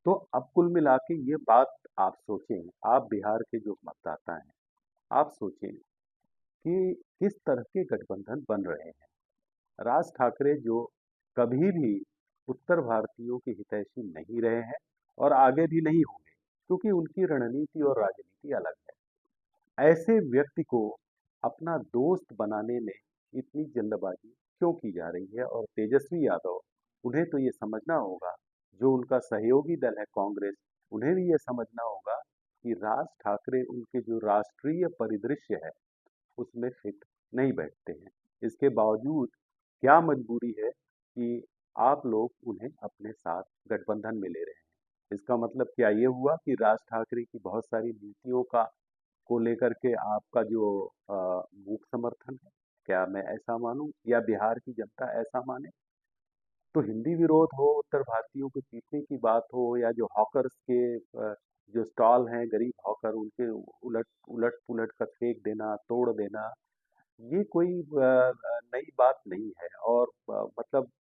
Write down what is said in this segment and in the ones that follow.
तो अब कुल मिला के ये बात आप सोचें, आप बिहार के जो मतदाता हैं, आप सोचें कि किस तरह के गठबंधन बन रहे हैं। राज ठाकरे जो कभी भी उत्तर भारतीयों के हितैषी नहीं रहे हैं और आगे भी नहीं होंगे, क्योंकि उनकी रणनीति और राजनीति अलग है। ऐसे व्यक्ति को अपना दोस्त बनाने में इतनी जल्दबाजी क्यों की जा रही है? और तेजस्वी यादव, उन्हें तो ये समझना होगा, जो उनका सहयोगी दल है कांग्रेस, उन्हें भी ये समझना होगा कि राज ठाकरे उनके जो राष्ट्रीय परिदृश्य है उसमें फिट नहीं बैठते हैं। इसके बावजूद क्या मजबूरी है कि आप लोग उन्हें अपने साथ गठबंधन में ले रहे हैं? इसका मतलब क्या ये हुआ कि राज ठाकरे की बहुत सारी नीतियों का को लेकर के आपका जो मूक समर्थन है, क्या मैं ऐसा मानूं या बिहार की जनता ऐसा माने? तो हिंदी विरोध हो, उत्तर भारतीयों को पीटने की बात हो, या जो हॉकर्स के जो स्टॉल हैं, गरीब हॉकर, उनके उलट उलट पुलट कर फेंक देना, तोड़ देना, ये कोई नई बात नहीं है। और मतलब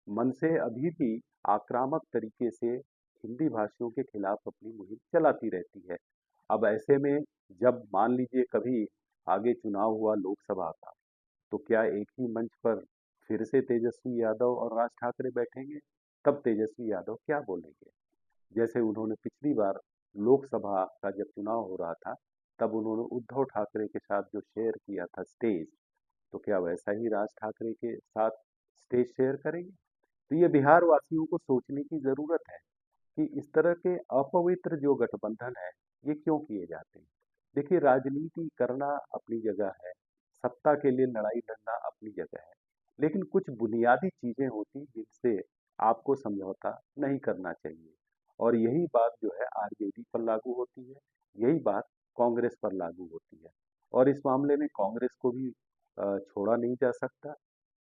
मन से अभी भी आक्रामक तरीके से हिंदी भाषियों के खिलाफ अपनी मुहिम चलाती रहती है। अब ऐसे में जब मान लीजिए कभी आगे चुनाव हुआ लोकसभा का, तो क्या एक ही मंच पर फिर से तेजस्वी यादव और राज ठाकरे बैठेंगे? तब तेजस्वी यादव क्या बोलेंगे? जैसे उन्होंने पिछली बार लोकसभा का जब चुनाव हो रहा था, तब उन्होंने उद्धव ठाकरे के साथ जो शेयर किया था स्टेज, तो क्या वैसा ही राज ठाकरे के साथ स्टेज शेयर करेंगे? तो ये बिहार वासियों को सोचने की जरूरत है कि इस तरह के अपवित्र जो गठबंधन है, ये क्यों किए जाते हैं। देखिए, राजनीति करना अपनी जगह है, सत्ता के लिए लड़ाई लड़ना अपनी जगह है, लेकिन कुछ बुनियादी चीजें होती जिनसे आपको समझौता नहीं करना चाहिए। और यही बात जो है आरजेडी पर लागू होती है, यही बात कांग्रेस पर लागू होती है। और इस मामले में कांग्रेस को भी छोड़ा नहीं जा सकता,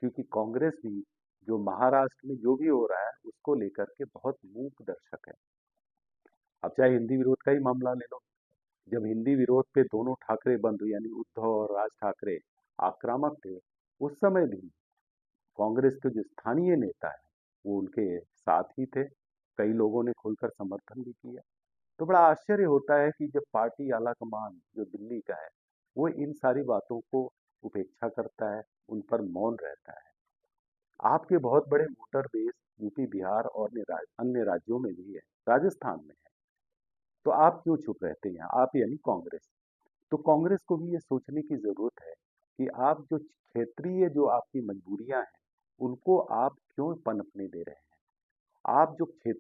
क्योंकि कांग्रेस भी जो महाराष्ट्र में जो भी हो रहा है उसको लेकर के बहुत मूक दर्शक है। अब चाहे हिंदी विरोध का ही मामला ले लो, जब हिंदी विरोध पे दोनों ठाकरे बंधु यानी उद्धव और राज ठाकरे आक्रामक थे, उस समय भी कांग्रेस के जो स्थानीय नेता है वो उनके साथ ही थे। कई लोगों ने खुलकर समर्थन भी किया। तो बड़ा आश्चर्य होता है कि जब पार्टी आलाकमान जो दिल्ली का है, वो इन सारी बातों को उपेक्षा करता है, उन पर मौन रहता है। आपके बहुत बड़े वोटर बेस यूपी, बिहार और अन्य राज्यों में भी है, राजस्थान में है। तो आप क्यों चुप रहते हैं? आप यानी कांग्रेस। तो कांग्रेस को भी ये सोचने की जरूरत है कि आप जो क्षेत्रीय जो आपकी मजबूरियां हैं, उनको आप क्यों पनपने दे रहे हैं? आप जो क्षेत्र